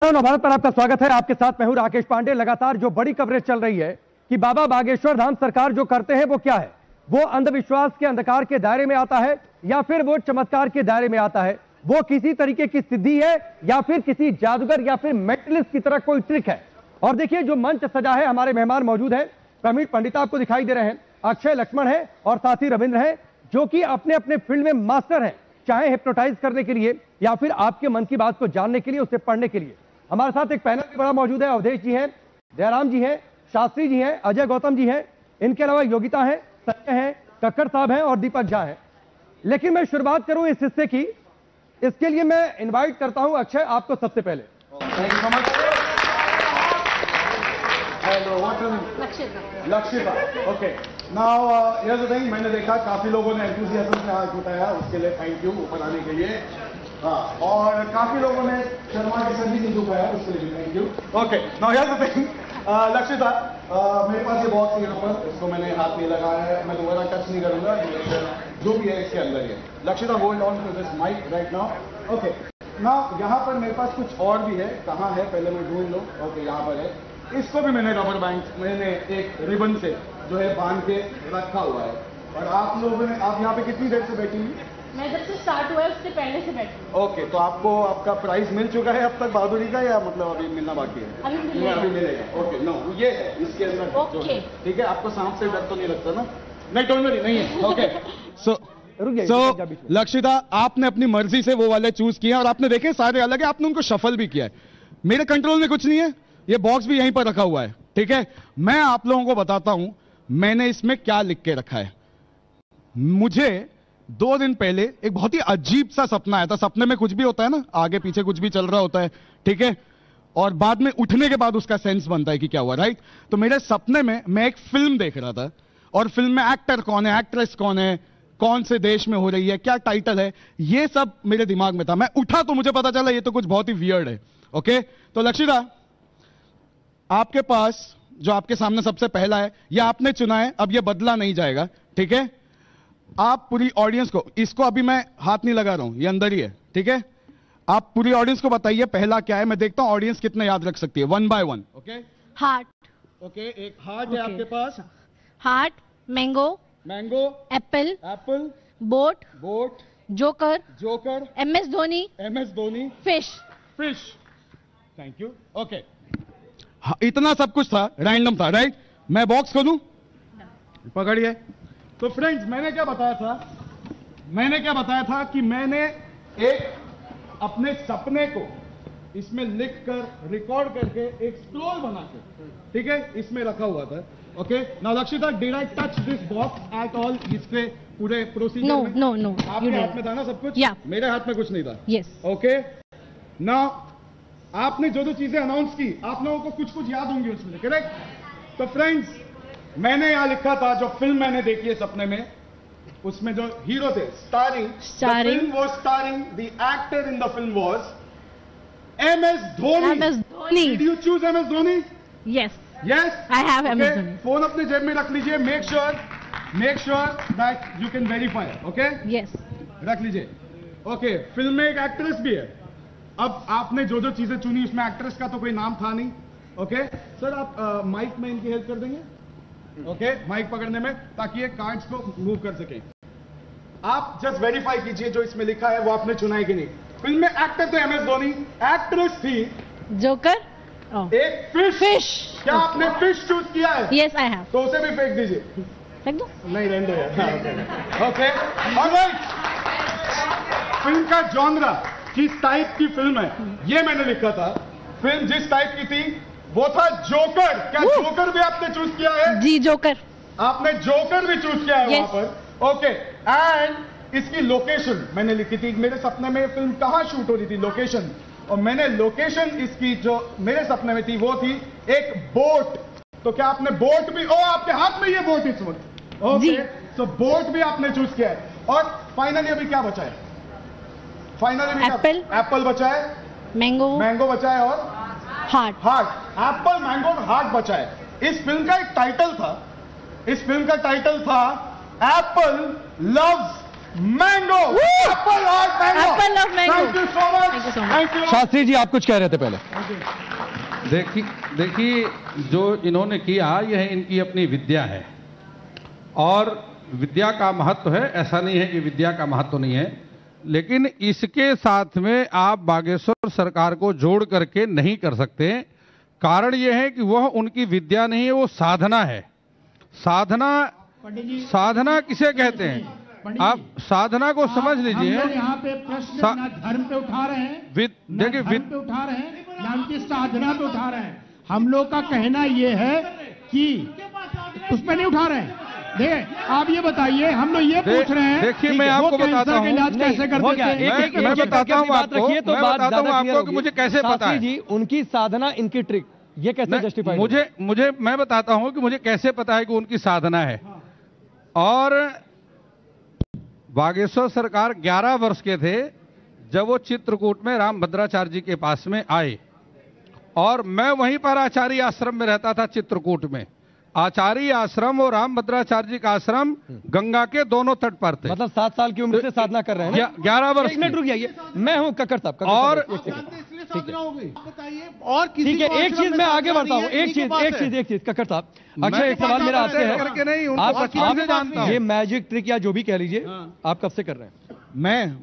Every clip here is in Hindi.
भारत पर आपका स्वागत है। आपके साथ मैं हूं राकेश पांडे। लगातार जो बड़ी कवरेज चल रही है कि बाबा बागेश्वर धाम सरकार जो करते हैं वो क्या है, वो अंधविश्वास के अंधकार के दायरे में आता है या फिर वो चमत्कार के दायरे में आता है, वो किसी तरीके की सिद्धि है या फिर किसी जादूगर या फिर मेंटलिस्ट की तरह कोई ट्रिक है। और देखिए जो मंच सजा है, हमारे मेहमान मौजूद हैं। प्रवीण पंडित आपको दिखाई दे रहे हैं, अक्षय लक्ष्मण है और साथ ही रविंद्र है, जो कि अपने अपने फील्ड में मास्टर हैं, चाहे हिप्नोटाइज करने के लिए या फिर आपके मन की बात को जानने के लिए, उसे पढ़ने के लिए। हमारे साथ एक पैनल भी बड़ा मौजूद है। अवधेश जी हैं, दयाराम जी हैं, शास्त्री जी हैं, अजय गौतम जी हैं, इनके अलावा योगिता है, संजय हैं, कक्कड़ साहब हैं और दीपक झा हैं। लेकिन मैं शुरुआत करूं इस हिस्से की, इसके लिए मैं इनवाइट करता हूं अक्षय आपको सबसे पहले। Lakshita, okay. Now here's the thing, मैंने देखा काफी लोगों ने एंथुसियाज्म से हाथ उठाया, उसके लिए थैंक यू ऊपर आने के लिए। हाँ, और काफी लोगों ने शर्मा के सर भी नहीं झुकाया, उसके लिए भी thank you. Okay, now here's the thing, Lakshita, मेरे पास ये बॉक्स है यहाँ पर, इसको मैंने हाथ नहीं लगाया है, मैं दोबारा टच नहीं करूंगा, जो भी है इसके अंदर ही है। Lakshita, hold on to this mic right now. Okay, now यहाँ पर मेरे पास कुछ और भी है, कहाँ है पहले मैं ढूंढ लूँ। ओके, यहाँ पर है। इसको भी मैंने रबर बैंड, मैंने एक रिबन से जो है बांध के रखा हुआ है। और आप लोगों ने, आप यहाँ पे कितनी देर से बैठी हुई? मैं जब से स्टार्ट हुआ है उससे पहले से बैठी। ओके, तो आपको आपका प्राइस मिल चुका है अब तक बहादुरी का, या मतलब अभी मिलना बाकी है? अभी मिलेगा। ओके, नो, ये है इसके अंदर। ओके, ठीक है। आपको सांप से डर तो नहीं लगता ना? नहीं, डोंट वरी, नहीं है। ओके, सो लक्षिता, आपने अपनी मर्जी से वो वाले चूज किए और आपने देखे सारे अलग है, आपने उनको शफल भी किया है। मेरे कंट्रोल में कुछ नहीं है, ये बॉक्स भी यहीं पर रखा हुआ है, ठीक है। मैं आप लोगों को बताता हूं मैंने इसमें क्या लिख के रखा है। मुझे 2 दिन पहले एक बहुत ही अजीब सा सपना आया था। सपने में कुछ भी होता है ना, आगे पीछे कुछ भी चल रहा होता है, ठीक है, और बाद में उठने के बाद उसका सेंस बनता है कि क्या हुआ, राइट। तो मेरे सपने में मैं एक फिल्म देख रहा था और फिल्म में एक्टर कौन है, एक्ट्रेस कौन है, कौन से देश में हो रही है, क्या टाइटल है, ये सब मेरे दिमाग में था। मैं उठा तो मुझे पता चला ये तो कुछ बहुत ही वियर्ड है। ओके, तो लक्षिता, आपके पास जो आपके सामने सबसे पहला है, यह आपने चुना है, अब यह बदला नहीं जाएगा, ठीक है। आप पूरी ऑडियंस को, इसको अभी मैं हाथ नहीं लगा रहा हूं, ये अंदर ही है, ठीक है। आप पूरी ऑडियंस को बताइए पहला क्या है, मैं देखता हूं ऑडियंस कितने याद रख सकती है, 1 बाय 1। Okay, heart. ओके, एक हार्ट है आपके पास। Heart, mango, mango, apple, apple, boat, boat, joker, joker, MS Dhoni, MS Dhoni, fish. Fish, thank you. Okay, इतना सब कुछ था, रैंडम था, राइट। मैं बॉक्स खोलूं, पकड़िए। तो फ्रेंड्स, मैंने क्या बताया था कि मैंने एक अपने सपने को इसमें लिखकर रिकॉर्ड करके एक स्क्रोल बना के, ठीक है, इसमें रखा हुआ था। Okay, now Lakshita, did I touch this box at all? इसके पूरे प्रोसीजर नो में? नो नो, आपके हाथ में था ना सब कुछ? या मेरे हाथ में कुछ नहीं था। यस। ओके, नाउ आपने जो चीजें अनाउंस की, आप लोगों को कुछ कुछ याद होंगी उसमें, करेक्ट। तो फ्रेंड्स, मैंने यहां लिखा था, जो फिल्म मैंने देखी है सपने में, उसमें जो हीरो थे, starring the actor in the film was MS Dhoni. Did you choose MS Dhoni? Yes. Yes? I have MS Dhoni. Phone अपने जेब में रख लीजिए, make sure that you can verify. Okay, Yes. रख लीजिए। ओके, फिल्म में एक एक्ट्रेस भी है। अब आपने जो जो चीजें चुनी, उसमें एक्ट्रेस का तो कोई नाम था नहीं। ओके सर, आप माइक में इनकी हेल्प कर देंगे? ओके, माइक पकड़ने में, ताकि ये कार्ड्स को मूव कर सके। आप जस्ट वेरीफाई कीजिए जो इसमें लिखा है वो आपने चुना है कि नहीं। फिल्म में एक्टर थे MS धोनी, एक्ट्रेस थी जोकर, एक फिश। क्या आपने फिश चूज किया है? Yes, I have. तो उसे भी फेंक दीजिए। फेंक दो? नहीं, रहने दो यार। Okay, alright. फिल्म का जॉनरा, किस टाइप की फिल्म है, ये मैंने लिखा था। फिल्म जिस टाइप की थी वो था जोकर। क्या जोकर भी आपने चूज किया है? जी, जोकर। आपने जोकर भी चूज किया है yes. वहां पर। ओके, एंड इसकी लोकेशन मैंने लिखी थी। मेरे सपने में फिल्म कहां शूट हो रही थी, लोकेशन, और मैंने लोकेशन इसकी जो मेरे सपने में थी वो थी एक बोट। तो क्या आपने बोट भी, आपके हाथ में ये बोट इस वक्त। ओके, तो बोट भी आपने चूज किया है। और फाइनली अभी क्या बचा है? फाइनली एप्पल बचा है, मैंगो बचा है, और हार्ट। एप्पल, मैंगो और हार्ट बचा है। इस फिल्म का एक टाइटल था, एप्पल लव्स मैंगो, एप्पल और mango, Apple of mango. Thank you so much, Thank you so much. Thank you. Shastri ji आप कुछ कह रहे थे पहले। देखिए जो इन्होंने किया यह इनकी अपनी विद्या है और विद्या का महत्व है, ऐसा नहीं है कि विद्या का महत्व नहीं है, लेकिन इसके साथ में आप बागेश्वर सरकार को जोड़ करके नहीं कर सकते। कारण यह है कि वह उनकी विद्या नहीं है, वो साधना है। साधना किसे कहते हैं? आप साधना को समझ लीजिए। यहाँ पे प्रश्न ना धर्म पे उठा रहे हैं, देखिए धर्म पे उठा रहे हैं, ना उनकी साधना पे उठा रहे हैं। हम लोग का कहना ये है कि उस पर नहीं उठा रहे हैं। देखिए आप ये बताइए, हम लोग ये पूछ रहे हैं। देखिए मैं आपको बताता हूँ, इलाज कैसे करते थे? मैं बताता हूँ आपको, तो मैं बताता हूँ आपको कि मुझे कैसे पता है जी उनकी साधना, इनकी ट्रिक, ये कैसे जस्टिफाई? मुझे मैं बताता हूँ कि मुझे कैसे पता है कि उनकी साधना है। और बागेश्वर सरकार 11 वर्ष के थे जब वो चित्रकूट में रामभद्राचार्य जी के पास में आए और मैं वहीं पर आचार्य आश्रम में रहता था। चित्रकूट में आचार्य आश्रम और रामभद्राचार्य जी का आश्रम गंगा के दोनों तट पर थे। मतलब 7 साल की उम्र से साधना कर रहे हैं। 11 वर्ष। 1 मिनट रुक जाइए, मैं हूं कक्कड़ साहब। और ठीक है, एक चीज मैं आगे बढ़ता हूँ। एक चीज कक्कड़ साहब, अच्छा एक सवाल मेरा आपसे है। आप ये मैजिक ट्रिक या जो भी कह लीजिए, आप कब से कर रहे हैं? मैं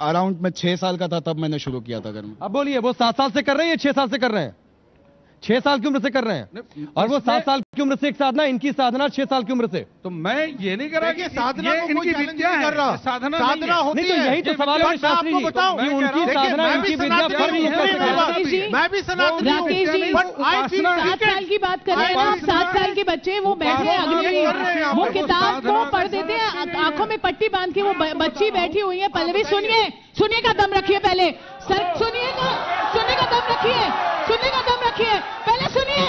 अराउंड में 6 साल का था तब मैंने शुरू किया था घर में। अब बोलिए, वो 7 साल से कर रहे हैं या 6 साल से कर रहे हैं? 6 साल की उम्र से कर रहे हैं। और वो 7 साल की उम्र से एक साधना, इनकी साधना 6 साल की उम्र से। तो मैं ये नहीं कर रहा कि साधना इनकी विद्या है, साधना होती है। यही तो सवाल है शास्त्री जी, कि उनकी साधना, इनकी विद्या फर्क नहीं कर सकते। मैं भी सनातनी हूं। राकेश जी, 7 साल की बात कर रहे हैं ना, 7 साल के बच्चे वो बैठे हैं अग्नि में, वो किताब को पढ़ देते हैं, आंखों में पट्टी बांध के वो बच्ची बैठी हुई है। पल्लवी सुनिए का दम रखिए पहले, सर सुनिए का दम रखिए, पहले सुनिए।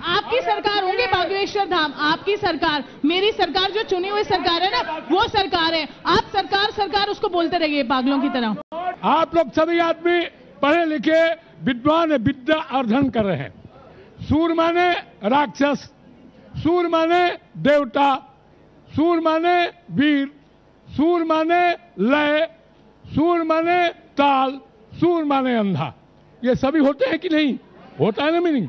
आपकी सरकार होंगे बागेश्वर धाम, आपकी सरकार, मेरी सरकार जो चुनी हुई सरकार है ना, वो सरकार है। आप सरकार उसको बोलते रहिए पागलों की तरह। आप लोग सभी आदमी पढ़े लिखे विद्वान विद्या अर्जन कर रहे हैं। सूर माने राक्षस, सूर माने देवता, सूर माने वीर, सूर माने लय, सूर माने ताल, सूर माने अंधा। ये सभी होते हैं कि नहीं? होता है ना मीनिंग?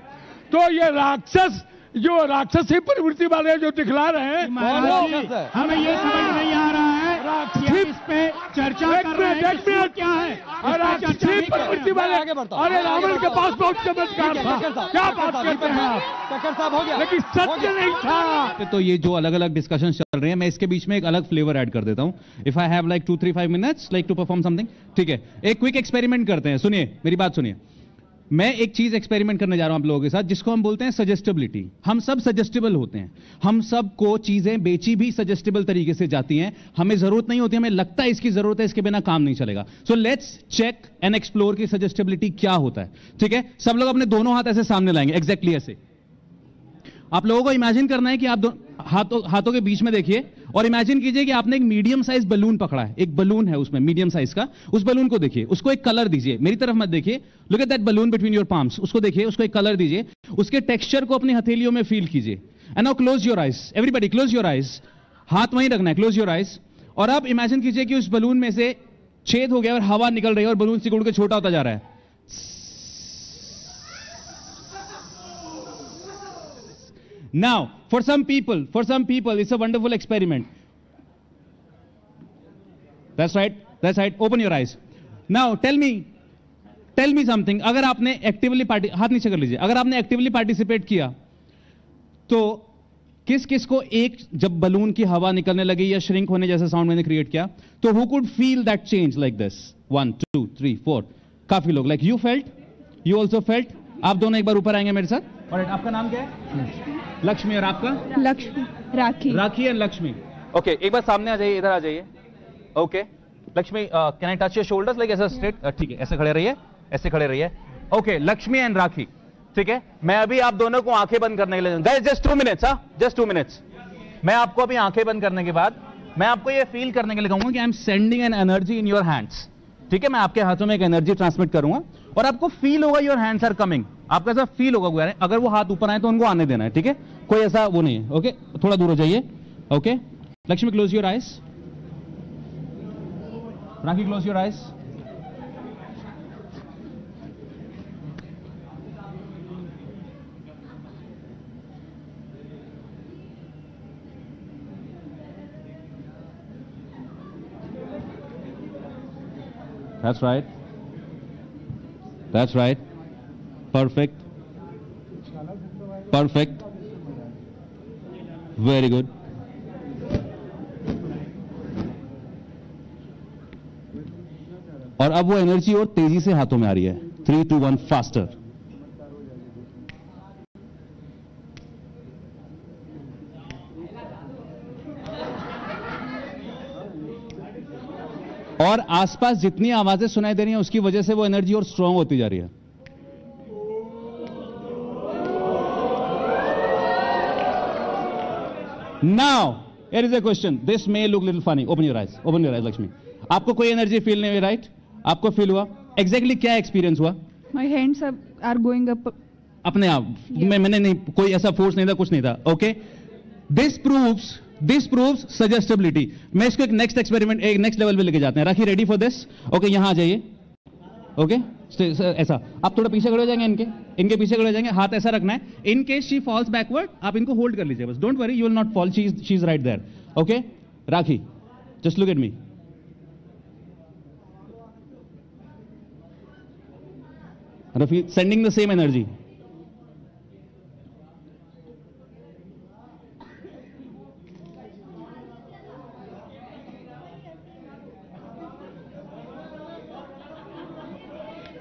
तो ये राक्षस, जो राक्षसी प्रवृत्ति वाले जो दिखला रहे हैं, हमें ये समझ नहीं आ रहा है इस पे चर्चा कर रहे हैं क्या है। राक्षसी प्रवृत्ति वाले, अरे रावण के पास बहुत चमत्कार था, क्या बात करते हैं आप? कक्कड़ साहब हो गया, लेकिन सत्य नहीं था। तो ये जो अलग अलग डिस्कशन चल रहे हैं, मैं इसके बीच में एक अलग फ्लेवर ऐड कर देता हूं। If I have like 2-3-5 minutes like to perform something, ठीक है? एक क्विक एक्सपेरिमेंट करते हैं। सुनिए मेरी बात सुनिए। मैं एक चीज एक्सपेरिमेंट करने जा रहा हूं आप लोगों के साथ, जिसको हम बोलते हैं सजेस्टेबिलिटी। हम सब सजेस्टेबल होते हैं, हम सबको चीजें बेची भी सजेस्टेबल तरीके से जाती हैं। हमें जरूरत नहीं होती, हमें लगता है इसकी जरूरत है, इसके बिना काम नहीं चलेगा। So let's check and explore की सजेस्टेबिलिटी क्या होता है। ठीक है, सब लोग अपने दोनों हाथ ऐसे सामने लाएंगे, एग्जैक्टली ऐसे। आप लोगों को इमेजिन करना है कि आप हाथों के बीच में देखिए और इमेजिन कीजिए कि आपने एक मीडियम साइज बलून पकड़ा है। एक बलून है उसमें मीडियम साइज का, उस बलून को देखिए, उसको एक कलर दीजिए। मेरी तरफ मत देखिए, look at that balloon between your palms. उसको देखिए, उसको एक कलर दीजिए, उसके टेक्सचर को अपनी हथेलियों में फील कीजिए। And now close your eyes, everybody close your eyes. हाथ वहीं रखना है, क्लोज योर आइज। और अब इमेजिन कीजिए कि उस बलून में से छेद हो गया और हवा निकल रही है और बलून सिकुड़ के छोटा होता जा रहा है। Now, for some people, it's a wonderful experiment. That's right. Open your eyes. Now, tell me something. अगर आपने एक्टिवली हाथ नीचे कर लीजिए। अगर आपने एक्टिवली पार्टिसिपेट किया, तो किस को एक, जब बलून की हवा निकलने लगी या श्रिंक होने जैसा साउंड मैंने क्रिएट किया, तो who could feel that change like this? 1, 2, 3, 4. काफी लोग, like you felt, you also felt. आप दोनों एक बार ऊपर आएंगे मेरे साथ। Alright, आपका नाम क्या है? लक्ष्मी। और आपका? लक्ष्मी। राखी एंड लक्ष्मी। ओके, एक बार सामने आ जाइए, इधर आ जाइए। Okay Lakshmi, can I touch your shoulders like ऐसा स्ट्रेट? ठीक है, ऐसे खड़े रहिए, ऐसे खड़े रहिए। ओके, लक्ष्मी एंड राखी, ठीक है? मैं अभी आप दोनों को आंखें बंद करने के लिए, guys just 2 minutes, just 2 minutes. मैं आपको अभी आंखें बंद करने के बाद मैं आपको ये फील करने के लिए कहूंगा कि I am sending an energy in your hands. ठीक है, मैं आपके हाथों में एक एनर्जी ट्रांसमिट करूंगा और आपको फील होगा योर हैंड्स आर कमिंग। आपको ऐसा फील होगा, अगर वो हाथ ऊपर आए तो उनको आने देना है। ठीक है, कोई ऐसा वो नहीं है। ओके, थोड़ा दूर हो जाइए। Okay, Lakshmi, close your eyes. Rakhi, close your eyes. That's right. That's right. Perfect. Perfect. Very good. और अब वो एनर्जी और तेजी से हाथों में आ रही है. 3, 2, 1 फास्टर. और आसपास जितनी आवाजें सुनाई दे रही हैं उसकी वजह से वो एनर्जी और स्ट्रांग होती जा रही है. Now here is a question. This may look little funny. Open your eyes. Open your eyes, Lakshmi. आपको कोई एनर्जी फील नहीं हुई, राइट? आपको फील हुआ? एग्जैक्टली क्या एक्सपीरियंस हुआ? My hands are going up. अपने आप. मैंने नहीं, कोई ऐसा फोर्स नहीं था, कुछ नहीं था. ओके. This proves suggestibility. मैं इसको एक नेक्स्ट एक्सपेरिमेंट, एक नेक्स्ट लेवल पे लेके जाते हैं. राखी, रेडी फॉर दिस? ओके, यहां आ जाइए. ओके, ऐसा आप थोड़ा पीछे खड़े हो जाएंगे, इनके पीछे खड़े हो जाएंगे. हाथ ऐसा रखना है. In case she falls backward, आप इनको होल्ड कर लीजिए बस. Don't worry, you will not fall. She is right there. Okay, Rakhi, just look at me. Rafi, sending the same energy.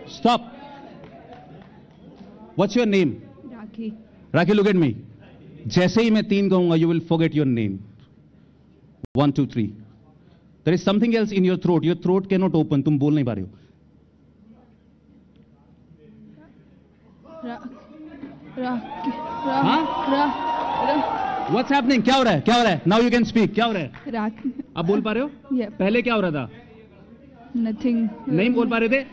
Stop. What's your name? Rakhi. Rakhi, look at me. जैसे ही मैं 3 कहूंगा, you will forget your name. 1, 2, 3. There is something else in your throat. Your throat cannot open. तुम बोल नहीं पा रहे हो. What's happening? क्या हो रहा है? क्या हो रहा है? Now you can speak. क्या हो रहा है? Rakhi. अब बोल पा रहे हो? Yeah. पहले क्या हो रहा था? Nothing. नहीं बोल पा रहे थे.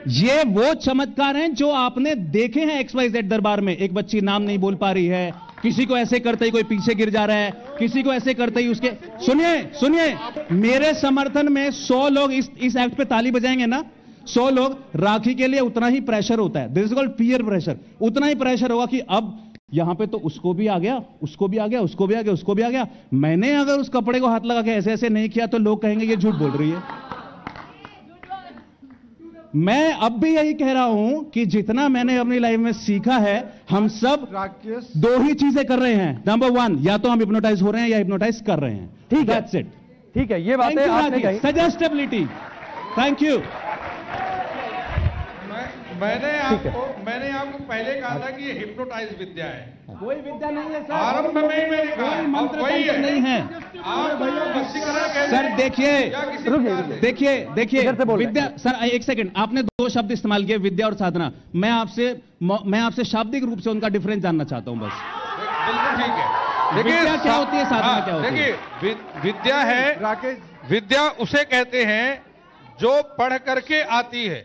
ये वो चमत्कार हैं जो आपने देखे हैं XYZ दरबार में. एक बच्ची नाम नहीं बोल पा रही है, किसी को ऐसे करते ही कोई पीछे गिर जा रहा है, किसी को ऐसे करते ही उसके. सुनिए, मेरे समर्थन में 100 लोग इस एक्ट पे ताली बजाएंगे ना, 100 लोग. राखी के लिए उतना ही प्रेशर होता है. This is called peer pressure. उतना ही प्रेशर होगा कि अब यहां पे तो उसको भी आ गया, उसको भी आ गया, उसको भी आ गया, उसको भी आ गया. मैंने अगर उस कपड़े को हाथ लगा के ऐसे ऐसे नहीं किया तो लोग कहेंगे ये झूठ बोल रही है. मैं अब भी यही कह रहा हूं कि जितना मैंने अपनी लाइफ में सीखा है, हम सब 2 ही चीजें कर रहे हैं. नंबर 1, या तो हम हिप्नोटाइज हो रहे हैं या हिप्नोटाइज कर रहे हैं. ठीक है, दैट्स इट. ठीक है, ये बातें आपने कही. सजेस्टेबिलिटी. Thank you. मैंने आपको पहले कहा था कि ये हिप्नोटाइज विद्या है. कोई विद्या नहीं है सर. आरंभ में ही मैंने कहा, मंत्र वही है. नहीं है आप सर. देखिए विद्या. सर एक सेकंड, आपने 2 शब्द इस्तेमाल किए, विद्या और साधना. मैं आपसे शाब्दिक रूप से उनका डिफरेंस जानना चाहता हूं बस. बिल्कुल ठीक है. विद्या क्या होती है, साधना क्या होती है? देखिए, विद्या है, विद्या उसे कहते हैं जो पढ़ करके आती है.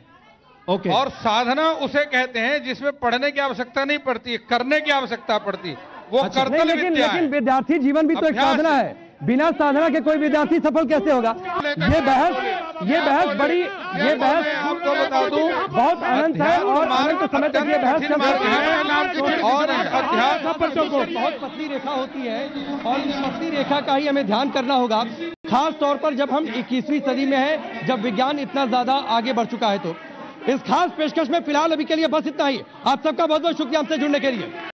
ओके. और साधना उसे कहते हैं जिसमें पढ़ने की आवश्यकता नहीं पड़ती है, करने की आवश्यकता पड़ती है. वो कर्तव्य विद्या है. लेकिन विद्यार्थी जीवन भी तो एक साधना है. बिना साधना के कोई विद्यार्थी सफल कैसे होगा? ये बहस बड़ी, ये बहस आपको बता दूं बहुत अनंत है और अनंत समय तक ये बहस चल सकती है. और अध्यात्म पर बहुत पतली रेखा होती है और इस पतली रेखा का ही हमें ध्यान करना होगा, खास तौर पर जब हम 21वीं सदी में है, जब विज्ञान इतना ज्यादा आगे बढ़ चुका है. तो इस खास पेशकश में फिलहाल अभी के लिए बस इतना ही. आप सबका बहुत बहुत शुक्रिया हमसे जुड़ने के लिए.